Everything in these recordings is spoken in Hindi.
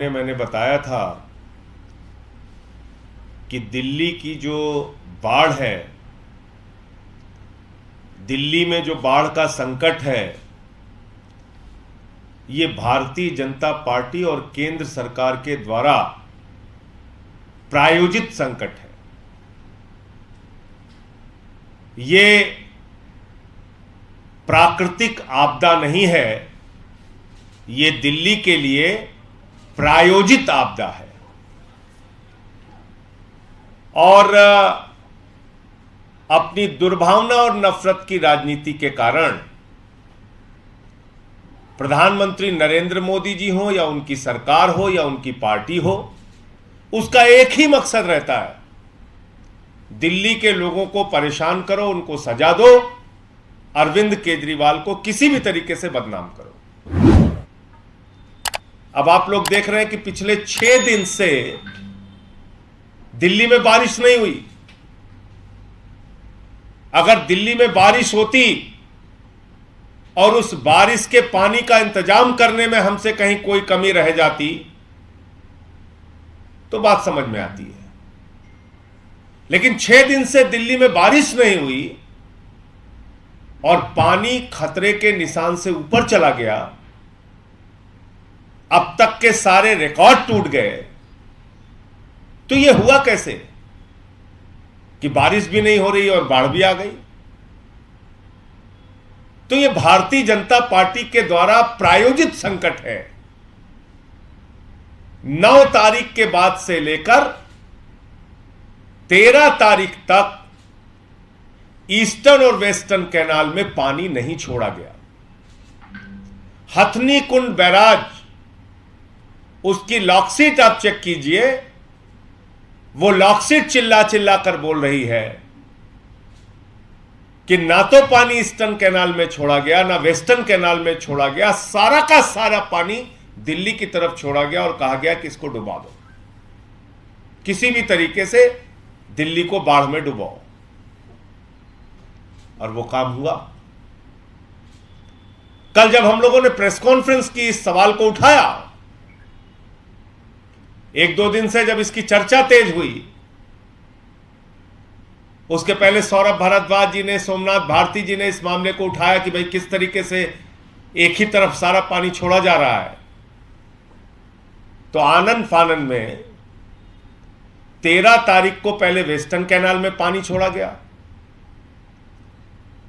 मैंने बताया था कि दिल्ली की जो बाढ़ है, दिल्ली में जो बाढ़ का संकट है, ये भारतीय जनता पार्टी और केंद्र सरकार के द्वारा प्रायोजित संकट है। ये प्राकृतिक आपदा नहीं है, ये दिल्ली के लिए प्रायोजित आपदा है। और अपनी दुर्भावना और नफरत की राजनीति के कारण प्रधानमंत्री नरेंद्र मोदी जी हो या उनकी सरकार हो या उनकी पार्टी हो, उसका एक ही मकसद रहता है, दिल्ली के लोगों को परेशान करो, उनको सजा दो, अरविंद केजरीवाल को किसी भी तरीके से बदनाम करो। अब आप लोग देख रहे हैं कि पिछले 6 दिन से दिल्ली में बारिश नहीं हुई। अगर दिल्ली में बारिश होती और उस बारिश के पानी का इंतजाम करने में हमसे कहीं कोई कमी रह जाती तो बात समझ में आती है। लेकिन 6 दिन से दिल्ली में बारिश नहीं हुई और पानी खतरे के निशान से ऊपर चला गया। अब तक के सारे रिकॉर्ड टूट गए। तो यह हुआ कैसे कि बारिश भी नहीं हो रही और बाढ़ भी आ गई? तो यह भारतीय जनता पार्टी के द्वारा प्रायोजित संकट है। 9 तारीख के बाद से लेकर 13 तारीख तक ईस्टर्न और वेस्टर्न कैनाल में पानी नहीं छोड़ा गया। हथनी कुंड बैराज, उसकी लॉकशीट आप चेक कीजिए, वो लॉकशीट चिल्ला चिल्ला कर बोल रही है कि ना तो पानी ईस्टर्न कैनाल में छोड़ा गया, ना वेस्टर्न कैनाल में छोड़ा गया, सारा का सारा पानी दिल्ली की तरफ छोड़ा गया और कहा गया कि इसको डुबा दो, किसी भी तरीके से दिल्ली को बाढ़ में डुबाओ। और वो काम हुआ। कल जब हम लोगों ने प्रेस कॉन्फ्रेंस की इस सवाल को उठाया, 1-2 दिन से जब इसकी चर्चा तेज हुई, उसके पहले सौरभ भारद्वाज जी ने, सोमनाथ भारती जी ने इस मामले को उठाया कि भाई किस तरीके से एक ही तरफ सारा पानी छोड़ा जा रहा है। तो आनन फानन में 13 तारीख को पहले वेस्टर्न कैनाल में पानी छोड़ा गया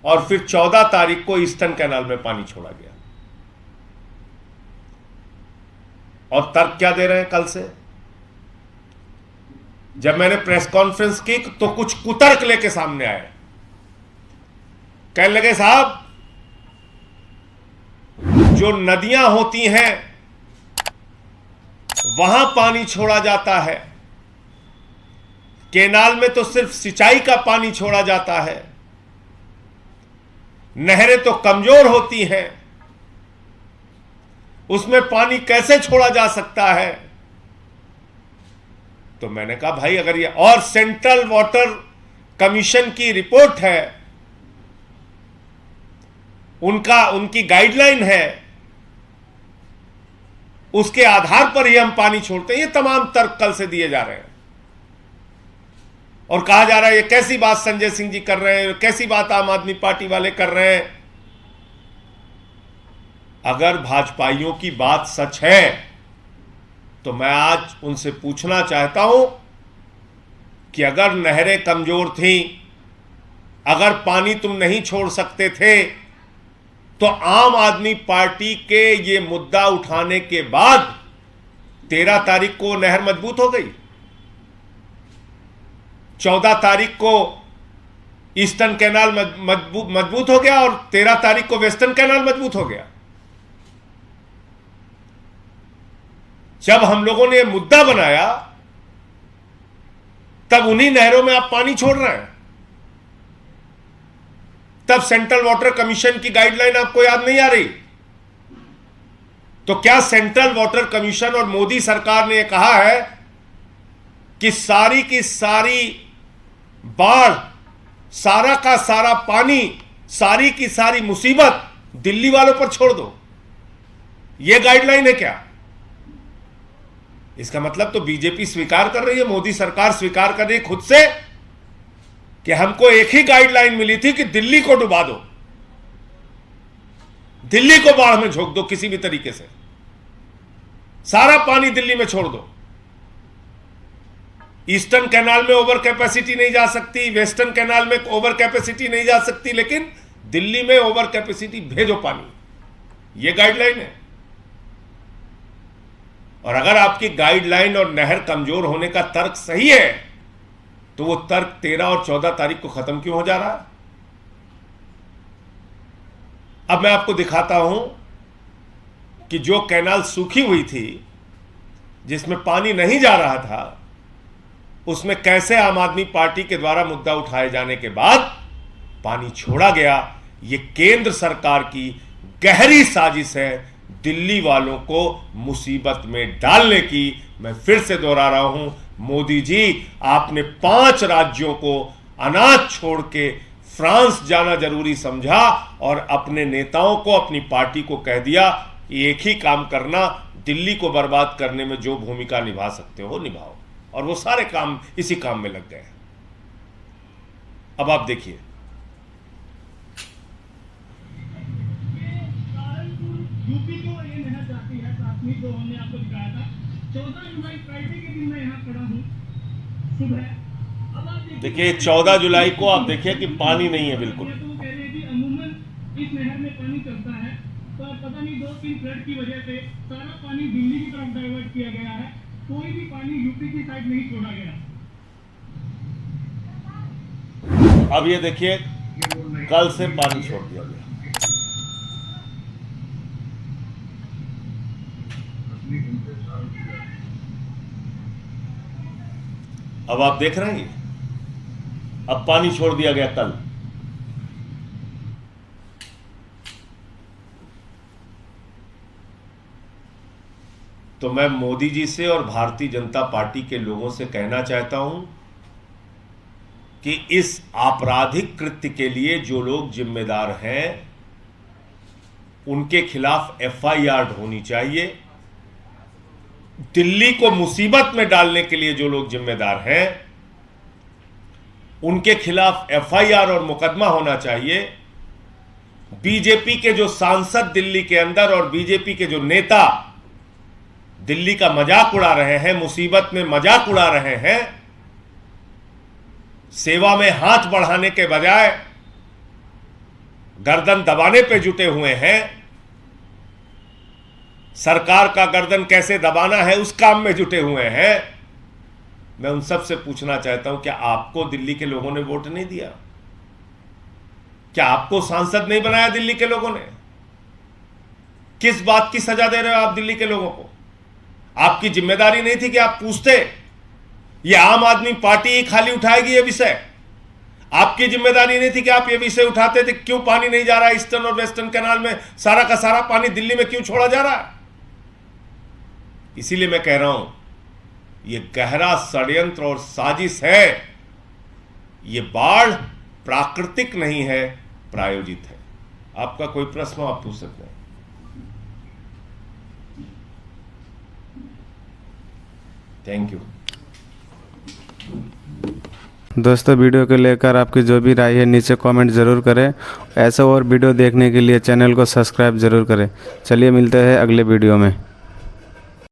और फिर 14 तारीख को ईस्टर्न कैनाल में पानी छोड़ा गया। और तर्क क्या दे रहे हैं कल से? जब मैंने प्रेस कॉन्फ्रेंस की तो कुछ कुतर्क लेके सामने आए। कहने लगे, साहब जो नदियां होती हैं वहां पानी छोड़ा जाता है, केनाल में तो सिर्फ सिंचाई का पानी छोड़ा जाता है, नहरें तो कमजोर होती हैं, उसमें पानी कैसे छोड़ा जा सकता है? तो मैंने कहा भाई, अगर ये और सेंट्रल वाटर कमीशन की रिपोर्ट है, उनकी गाइडलाइन है, उसके आधार पर ही हम पानी छोड़ते हैं। ये तमाम तर्क कल से दिए जा रहे हैं और कहा जा रहा है ये कैसी बात संजय सिंह जी कर रहे हैं, कैसी बात आम आदमी पार्टी वाले कर रहे हैं। अगर भाजपाइयों की बात सच है तो मैं आज उनसे पूछना चाहता हूं कि अगर नहरें कमजोर थीं, अगर पानी तुम नहीं छोड़ सकते थे, तो आम आदमी पार्टी के ये मुद्दा उठाने के बाद 13 तारीख को नहर मजबूत हो गई, 14 तारीख को ईस्टर्न कैनाल मजबूत हो गया और 13 तारीख को वेस्टर्न कैनाल मजबूत हो गया। जब हम लोगों ने यह मुद्दा बनाया तब उन्हीं नहरों में आप पानी छोड़ रहे हैं। तब सेंट्रल वाटर कमीशन की गाइडलाइन आपको याद नहीं आ रही? तो क्या सेंट्रल वाटर कमीशन और मोदी सरकार ने कहा है कि सारी की सारी बाढ़, सारा का सारा पानी, सारी की सारी मुसीबत दिल्ली वालों पर छोड़ दो? यह गाइडलाइन है क्या? इसका मतलब तो बीजेपी स्वीकार कर रही है, मोदी सरकार स्वीकार कर रही है खुद से कि हमको एक ही गाइडलाइन मिली थी कि दिल्ली को डुबा दो, दिल्ली को बाढ़ में झोंक दो किसी भी तरीके से, सारा पानी दिल्ली में छोड़ दो। ईस्टर्न कैनाल में ओवर कैपेसिटी नहीं जा सकती, वेस्टर्न कैनाल में ओवर कैपेसिटी नहीं जा सकती, लेकिन दिल्ली में ओवर कैपेसिटी भेजो पानी, यह गाइडलाइन है। और अगर आपकी गाइडलाइन और नहर कमजोर होने का तर्क सही है तो वो तर्क 13 और 14 तारीख को खत्म क्यों हो जा रहा है? अब मैं आपको दिखाता हूं कि जो कैनाल सूखी हुई थी, जिसमें पानी नहीं जा रहा था, उसमें कैसे आम आदमी पार्टी के द्वारा मुद्दा उठाए जाने के बाद पानी छोड़ा गया। यह केंद्र सरकार की गहरी साजिश है दिल्ली वालों को मुसीबत में डालने की। मैं फिर से दोहरा रहा हूं, मोदी जी, आपने 5 राज्यों को अनाज छोड़ के फ्रांस जाना जरूरी समझा और अपने नेताओं को, अपनी पार्टी को कह दिया कि एक ही काम करना, दिल्ली को बर्बाद करने में जो भूमिका निभा सकते हो निभाओ। और वो सारे काम इसी काम में लग गए। अब आप देखिए, यूपी को ये नहर जाती है, प्राथमिक जो हमने आपको दिखाया था 14 जुलाई फ्राइडे के दिन मैं यहाँ खड़ा हूँ सुबह। अब आप देखिए 14 जुलाई को आप देखिए कि पानी नहीं है बिल्कुल। तो वो कह रहे हैं कि अमूमन इस नहर में पानी चलता है, तो अब पता नहीं 2-3 फ्लड की वजह से सारा पानी दिल्ली की तरफ डाइवर्ट किया गया है, कोई भी पानी यूपी की साइड नहीं छोड़ा गया। अब ये देखिए, कल से पानी छोड़ दिया गया। अब आप देख रहे हैं, अब पानी छोड़ दिया गया कल। तो मैं मोदी जी से और भारतीय जनता पार्टी के लोगों से कहना चाहता हूं कि इस आपराधिक कृत्य के लिए जो लोग जिम्मेदार हैं उनके खिलाफ एफआईआर होनी चाहिए। दिल्ली को मुसीबत में डालने के लिए जो लोग जिम्मेदार हैं उनके खिलाफ एफआईआर और मुकदमा होना चाहिए। बीजेपी के जो सांसद दिल्ली के अंदर और बीजेपी के जो नेता दिल्ली का मजाक उड़ा रहे हैं, मुसीबत में मजाक उड़ा रहे हैं, सेवा में हाथ बढ़ाने के बजाय गर्दन दबाने पे जुटे हुए हैं, सरकार का गर्दन कैसे दबाना है उस काम में जुटे हुए हैं। मैं उन सब से पूछना चाहता हूं, क्या आपको दिल्ली के लोगों ने वोट नहीं दिया? क्या आपको सांसद नहीं बनाया दिल्ली के लोगों ने? किस बात की सजा दे रहे हो आप दिल्ली के लोगों को? आपकी जिम्मेदारी नहीं थी कि आप पूछते? ये आम आदमी पार्टी ही खाली उठाएगी ये विषय? आपकी जिम्मेदारी नहीं थी कि आप ये विषय उठाते थे? क्यों पानी नहीं जा रहा है ईस्टर्न और वेस्टर्न कैनाल में? सारा का सारा पानी दिल्ली में क्यों छोड़ा जा रहा है? इसीलिए मैं कह रहा हूं, ये गहरा षड्यंत्र और साजिश है। ये बाढ़ प्राकृतिक नहीं है, प्रायोजित है। आपका कोई प्रश्न आप पूछ सकते हैं। Thank you. दोस्तों, वीडियो को लेकर आपकी जो भी राय है नीचे कमेंट ज़रूर करें। ऐसे और वीडियो देखने के लिए चैनल को सब्सक्राइब ज़रूर करें। चलिए मिलते हैं अगले वीडियो में।